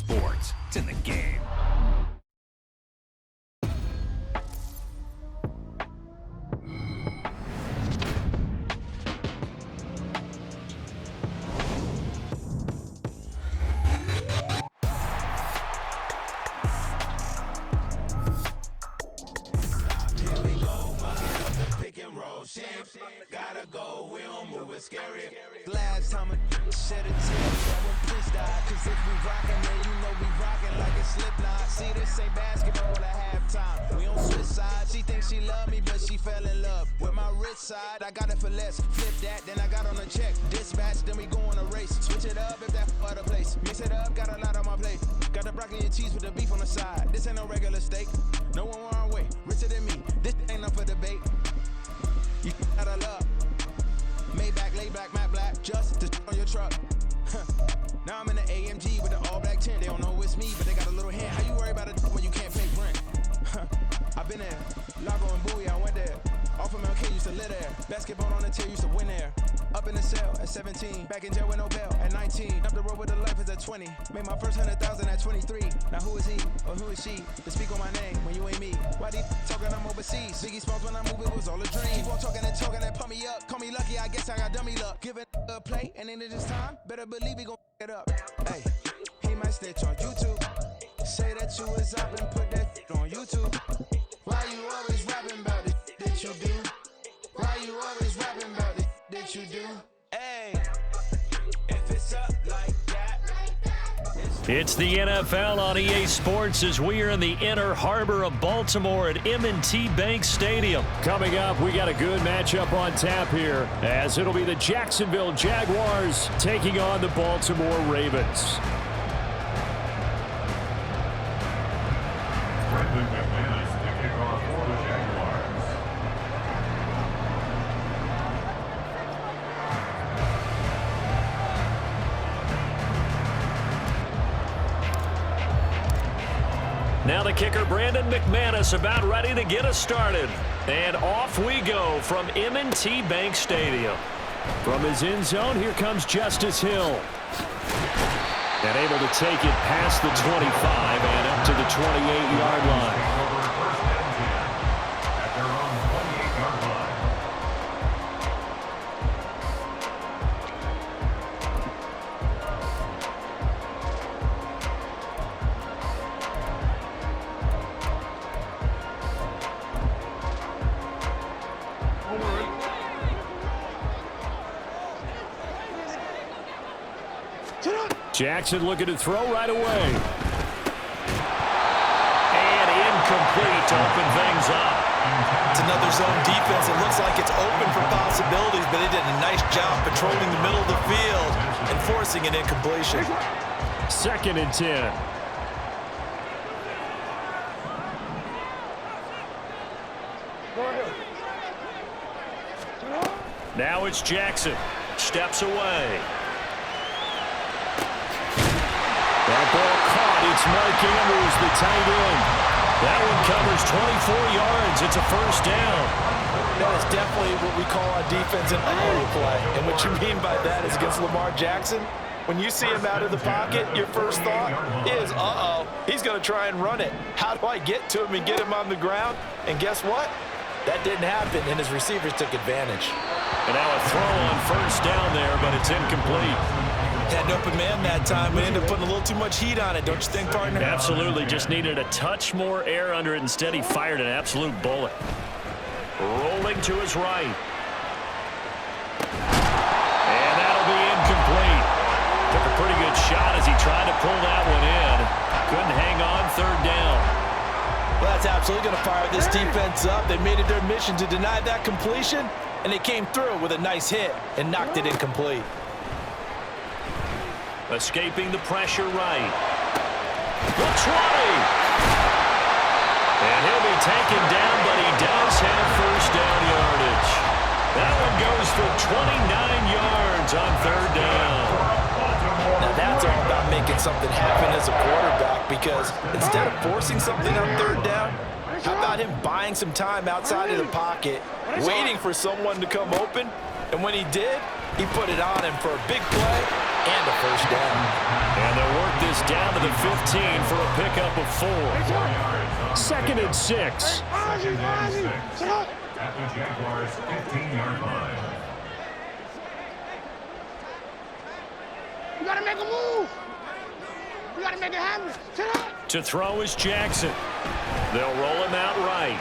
sports. It's in the game. Gotta go, we don't move it scary. Last time I shed a tear, that when Prince died. Cause if we rockin', then you know we rockin' like a Slipknot. See, this ain't basketball at halftime. We on switch sides. She thinks she love me, but she fell in love with my rich side. I got it for less. Flip that, then I got on a check. Dispatch, then we go on a race. Switch it up if that other place. Mix it up, got a lot on my plate. Got the broccoli and cheese with the beef on the side. This ain't no regular steak. No one wrong way, richer than me. This ain't up for debate. You gotta love. Maybach, laid back, matte black, just to on your truck. Now I'm in the AMG with the all black tint. They don't know it's me, but they got a little hint. How you worry about it when you can't pay rent? I've been there. Lago and Bowie, I went there. Off of MLK, used to live there. Basketball on the tier, used to win there. Up in the cell at 17. Back in jail with no bail at 19. Up the road with the life is at 20. Made my first 100,000 at 23. Now who is he or who is she to speak on my name when you ain't me? Why they talking I'm overseas? Biggie Smalls when I move it was all a dream. Keep on talking and pump me up. Call me lucky, I guess I got dummy luck. Give it a play and then this time, better believe we gon' it up. Hey, he might snitch on YouTube. Say that you was up and put that on YouTube. Why you always rapping about it that you do? Why you always rapping about it that you do? Hey, if it's up like that. It's the NFL on EA Sports as we are in the inner harbor of Baltimore at M&T Bank Stadium. Coming up, we got a good matchup on tap here as it'll be the Jacksonville Jaguars taking on the Baltimore Ravens. Now the kicker, Brandon McManus, about ready to get us started. And off we go from M&T Bank Stadium. From his end zone, here comes Justice Hill. And able to take it past the 25 and up to the 28-yard line. Jackson looking to throw right away. And incomplete to open things up. It's another zone defense. It looks like it's open for possibilities, but they did a nice job patrolling the middle of the field and forcing an incompletion. 2nd and 10. Now it's Jackson. Steps away. That ball caught. It's Mark Andrews, the tight end. That one covers 24 yards. It's a first down. That is definitely what we call on defense an uh-oh play. And what you mean by that is against Lamar Jackson, when you see him out of the pocket, your first thought is, uh-oh, he's going to try and run it. How do I get to him and get him on the ground? And guess what? That didn't happen, and his receivers took advantage. And now a throw on first down there, but it's incomplete. Had an open man that time. We ended up putting a little too much heat on it, don't you think, partner? Absolutely. Just needed a touch more air under it. Instead, he fired an absolute bullet. Rolling to his right. And that'll be incomplete. Took a pretty good shot as he tried to pull that one in. Couldn't hang on, 3rd down. Well, that's absolutely going to fire this defense up. They made it their mission to deny that completion, and they came through with a nice hit and knocked it incomplete. Escaping the pressure right. The 20. And he'll be taken down, but he does have first down yardage. That one goes for 29 yards on 3rd down. Now that's all about making something happen as a quarterback, because instead of forcing something on 3rd down, how about him buying some time outside of the pocket, waiting for someone to come open, and when he did, he put it on him for a big play and a first down. And they'll work this down to the 15 for a pickup of 4. 2nd and 6. At the Jaguars' 15-yard line. You gotta make a move. You gotta make it happen. To throw is Jackson. They'll roll him out right.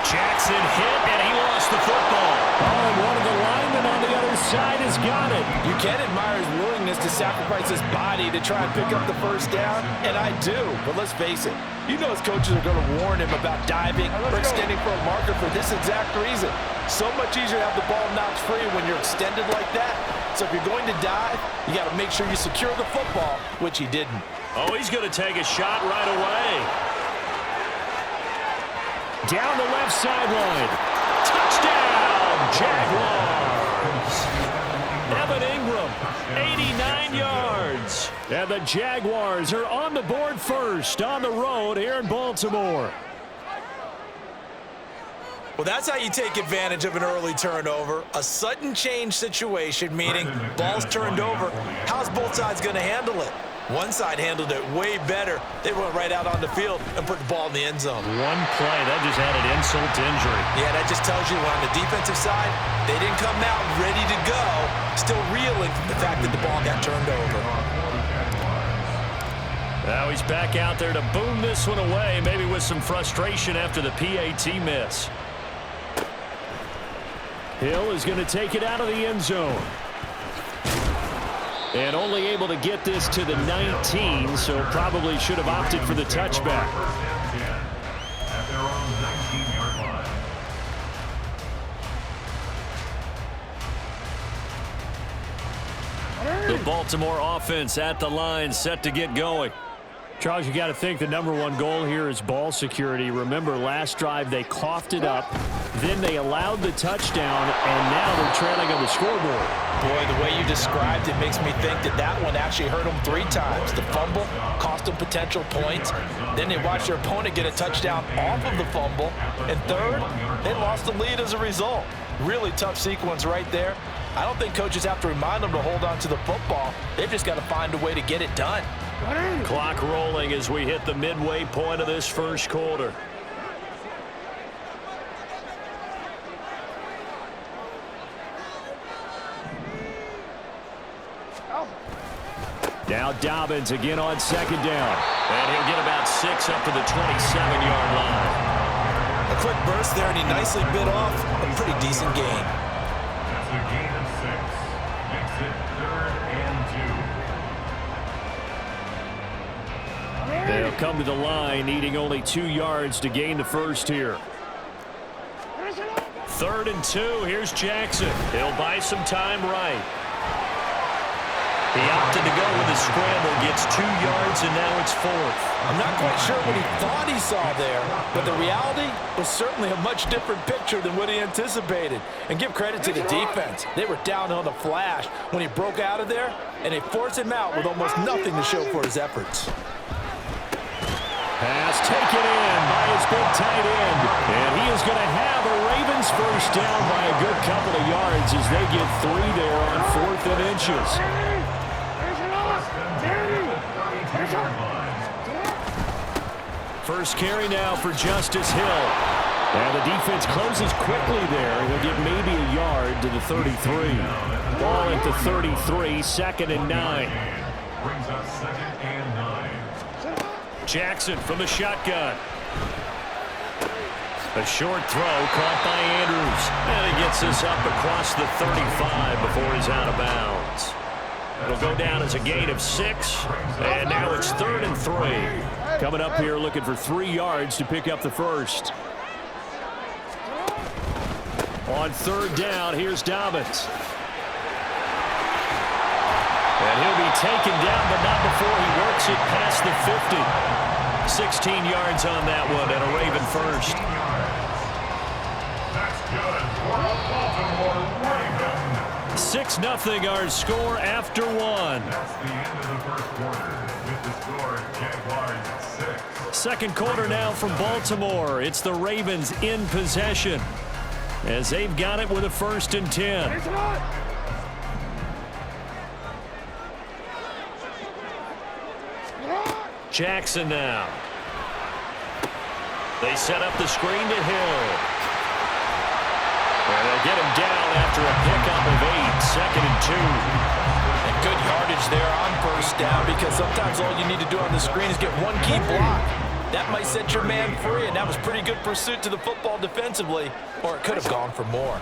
Jackson hit, and he lost the football. Oh, and one of the linemen on the other side has got it. You can admire his willingness to sacrifice his body to try and pick up the first down, and I do. But let's face it, you know his coaches are going to warn him about diving or extending for a marker for this exact reason. So much easier to have the ball knocked free when you're extended like that. So if you're going to dive, you got to make sure you secure the football, which he didn't. Oh, he's going to take a shot right away. Down the left sideline. Touchdown, Jaguars. Evan Ingram, 89 yards. And the Jaguars are on the board first on the road here in Baltimore. Well, that's how you take advantage of an early turnover. A sudden change situation, meaning ball's turned over. How's both sides going to handle it? One side handled it way better. They went right out on the field and put the ball in the end zone. One play, that just added insult to injury. Yeah, that just tells you on the defensive side, they didn't come out ready to go, still reeling from the fact that the ball got turned over. Now he's back out there to boom this one away, maybe with some frustration after the PAT miss. Hill is going to take it out of the end zone. And only able to get this to the 19, so probably should have opted for the touchback. At their own 19-yard line. The Baltimore offense at the line, set to get going. Charles, you got to think the #1 goal here is ball security. Remember, last drive they coughed it up, then they allowed the touchdown, and now they're trailing on the scoreboard. Boy, the way you described it makes me think that that one actually hurt them 3 times. The fumble cost them potential points. Then they watched their opponent get a touchdown off of the fumble. And third, they lost the lead as a result. Really tough sequence right there. I don't think coaches have to remind them to hold on to the football. They've just got to find a way to get it done. Clock rolling as we hit the midway point of this first quarter. Now Dobbins again on 2nd down. And he'll get about 6 up to the 27-yard line. A quick burst there, and he nicely bit off a pretty decent gain. That's a gain of 6. Makes it 3rd and 2. They'll come to the line, needing only 2 yards to gain the first here. 3rd and 2. Here's Jackson. He'll buy some time right. He opted to go with a scramble, gets 2 yards, and now it's 4th. I'm not quite sure what he thought he saw there, but the reality was certainly a much different picture than what he anticipated. And give credit to the defense. They were down on the flash when he broke out of there, and they forced him out with almost nothing to show for his efforts. Pass taken in by his big tight end. And he is going to have a Ravens first down by a good couple of yards as they get 3 there on 4th and inches. First carry now for Justice Hill. And the defense closes quickly there. He'll get maybe a yard to the 33. Ball at the 33, 2nd and 9. Brings us 2nd and 9. Jackson from the shotgun. A short throw caught by Andrews. And he gets this up across the 35 before he's out of bounds. It'll go down as a gain of 6. And now it's 3rd and 3. Coming up here looking for 3 yards to pick up the first. On 3rd down, here's Dobbins. And he'll be taken down, but not before he works it past the 50. 16 yards on that one, and a Raven first. That's good. Baltimore Ravens. 6-0 our score after 1. That's the end of the first quarter. With the score, Jaguars 6. Second quarter now from Baltimore. It's the Ravens in possession as they've got it with a 1st and 10. Jackson now. They set up the screen to Hill. And they get him down after a pickup of 8, 2nd and 2. And good yardage there on first down, because sometimes all you need to do on the screen is get one key block. That might set your man free, and that was pretty good pursuit to the football defensively, or it could have gone for more.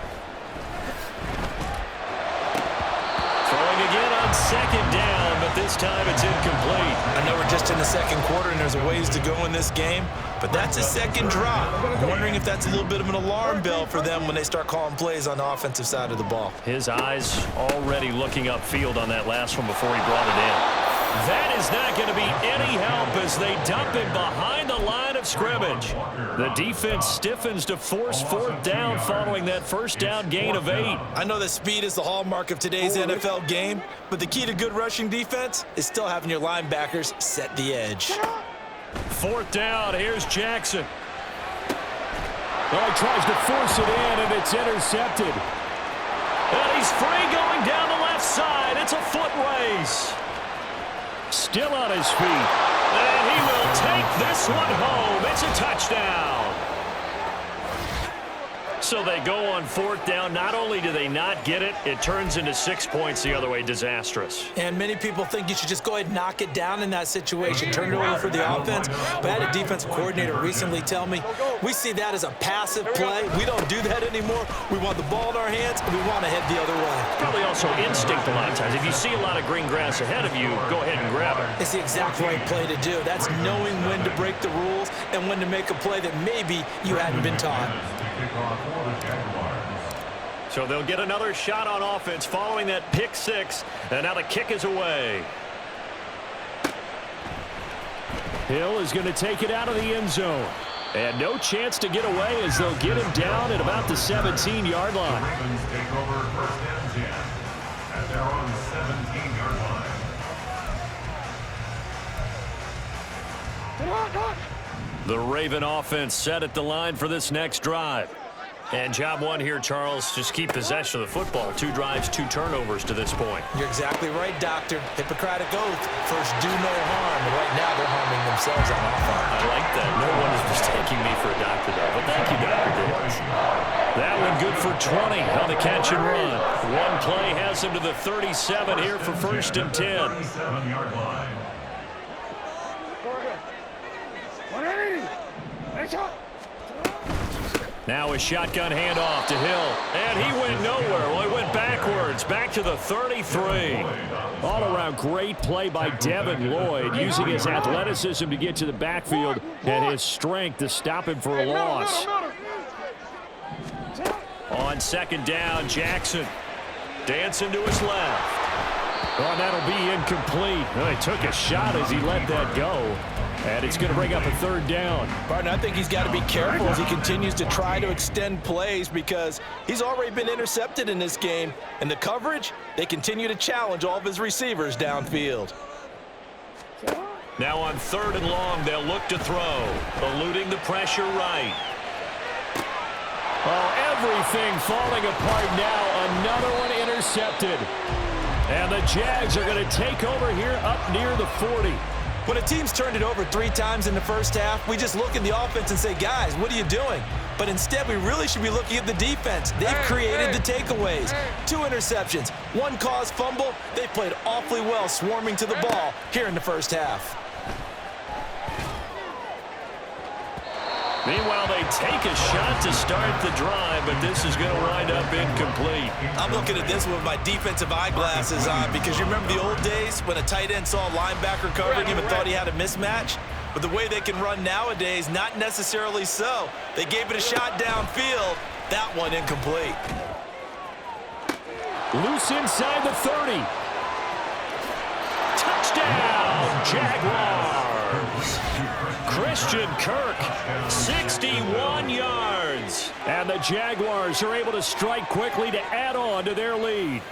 Throwing again on 2nd down, but this time it's incomplete. I know we're just in the second quarter and there's a ways to go in this game, but that's a second drop. I'm wondering if that's a little bit of an alarm bell for them when they start calling plays on the offensive side of the ball. His eyes already looking upfield on that last one before he brought it in. That is not going to be any help as they dump him behind the line of scrimmage. The defense stiffens to force 4th down following that first down gain of 8. I know that speed is the hallmark of today's NFL game, but the key to good rushing defense is still having your linebackers set the edge. 4th down, here's Jackson. Well, he tries to force it in, and it's intercepted. And he's free going down the left side. It's a foot race. Still on his feet. And he will take this one home. It's a touchdown. So they go on 4th down. Not only do they not get it, it turns into 6 points the other way. Disastrous. And many people think you should just go ahead and knock it down in that situation. Turn it over for the offense. But I had a defensive coordinator recently tell me, we see that as a passive play. We don't do that anymore. We want the ball in our hands, and we want to head the other way. Probably also instinct a lot of times. If you see a lot of green grass ahead of you, go ahead and grab it. It's the exact right play to do. That's knowing when to break the rules and when to make a play that maybe you hadn't been taught. So they'll get another shot on offense following that pick 6, and now the kick is away. Hill is going to take it out of the end zone. And no chance to get away as they'll get him down at about the 17-yard line. Ravens take over 1st and 10 at their own 17-yard line. The Raven offense set at the line for this next drive. And job one here, Charles, just keep possession of the football. 2 drives, 2 turnovers to this point. You're exactly right, Doctor. Hippocratic oath. First, do no harm. And right now, they're harming themselves on offense. I like that. No one is mistaking me for a doctor, though. But thank you, Dr. Davis. That one good for 20 on the catch and run. One play has him to the 37 here for 1st and 10. 37-yard line. Now a shotgun handoff to Hill. And he went nowhere. Well, he went backwards. Back to the 33. All around great play by Devin Lloyd, using his athleticism to get to the backfield and his strength to stop him for a loss. On 2nd down, Jackson dancing to his left. Oh, that'll be incomplete. Well, he took a shot as he let that go. And it's going to bring up a 3rd down. Barton, I think he's got to be careful as he continues to try to extend plays because he's already been intercepted in this game. And the coverage, they continue to challenge all of his receivers downfield. Now on 3rd and long, they'll look to throw, eluding the pressure right. Oh, everything falling apart now. Another one intercepted. And the Jags are going to take over here up near the 40. When a team's turned it over 3 times in the first half, we just look at the offense and say, guys, what are you doing? But instead, we really should be looking at the defense. They've created the takeaways. 2 interceptions, 1 caused fumble. They played awfully well swarming to the ball here in the first half. Meanwhile, they take a shot to start the drive, but this is going to wind up incomplete. I'm looking at this with my defensive eyeglasses on because you remember the old days when a tight end saw a linebacker covering him and thought he had a mismatch? But the way they can run nowadays, not necessarily so. They gave it a shot downfield. That one incomplete. Loose inside the 30. Touchdown, Jaguars. Christian Kirk, 61 yards. And the Jaguars are able to strike quickly to add on to their lead.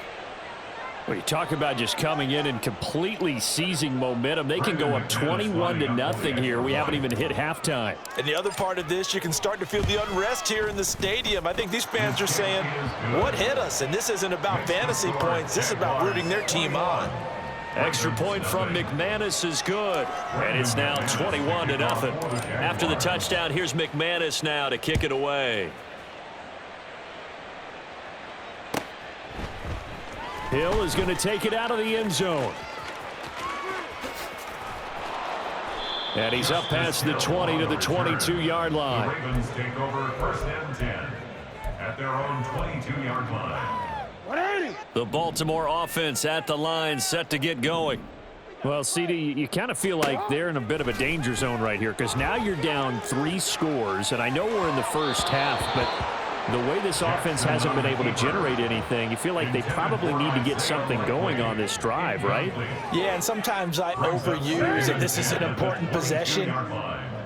Well, you talk about just coming in and completely seizing momentum. They can go up 21-0 here. We haven't even hit halftime. And the other part of this, you can start to feel the unrest here in the stadium. I think these fans are saying, what hit us? And this isn't about fantasy points. This is about rooting their team on. Extra point from McManus is good, and it's now 21-0. After the touchdown, here's McManus now to kick it away. Hill is going to take it out of the end zone. And he's up past the 20 to the 22-yard line. The Ravens take over 1st and 10 at their own 22-yard line. The Baltimore offense at the line, set to get going. Well, CD, you kind of feel like they're in a bit of a danger zone right here because now you're down 3 scores, and I know we're in the first half, but the way this offense hasn't been able to generate anything, you feel like they probably need to get something going on this drive, right? Yeah, and sometimes I overuse that this is an important possession,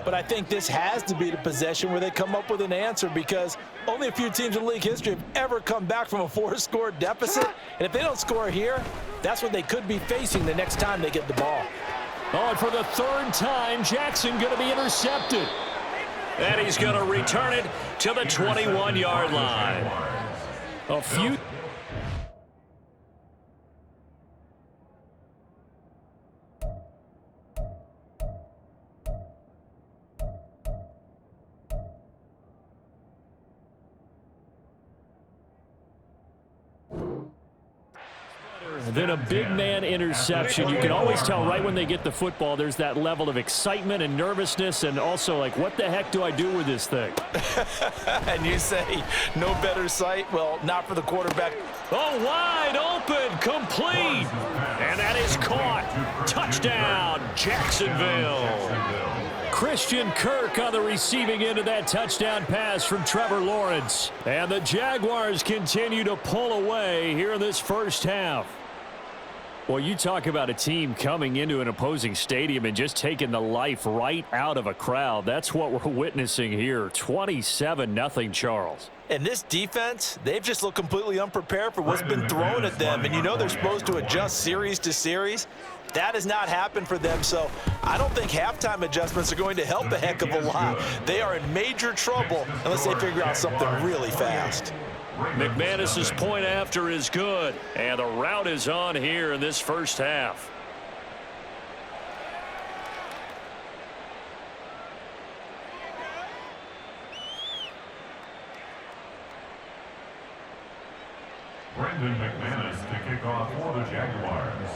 but I think this has to be the possession where they come up with an answer because only a few teams in league history have ever come back from a 4-score deficit, and if they don't score here, that's what they could be facing the next time they get the ball. Oh, and for the 3rd time, Jackson going to be intercepted. And he's going to return it to the 21-yard line. A few... Then a big man interception. You can always tell right when they get the football, there's that level of excitement and nervousness and also like, what the heck do I do with this thing? And you say, no better sight? Well, not for the quarterback. Oh, wide open, complete. And that is caught. Touchdown, Jacksonville. Christian Kirk on the receiving end of that touchdown pass from Trevor Lawrence. And the Jaguars continue to pull away here in this first half. Well, you talk about a team coming into an opposing stadium and just taking the life right out of a crowd. That's what we're witnessing here. 27-0, Charles. And this defense, they've just looked completely unprepared for what's been thrown at them. And you know they're supposed to adjust series to series. That has not happened for them, so I don't think halftime adjustments are going to help a heck of a lot. They are in major trouble unless they figure out something really fast. McManus's point after is good, and the route is on here in this first half. Brendan McManus to kick off for the Jaguars.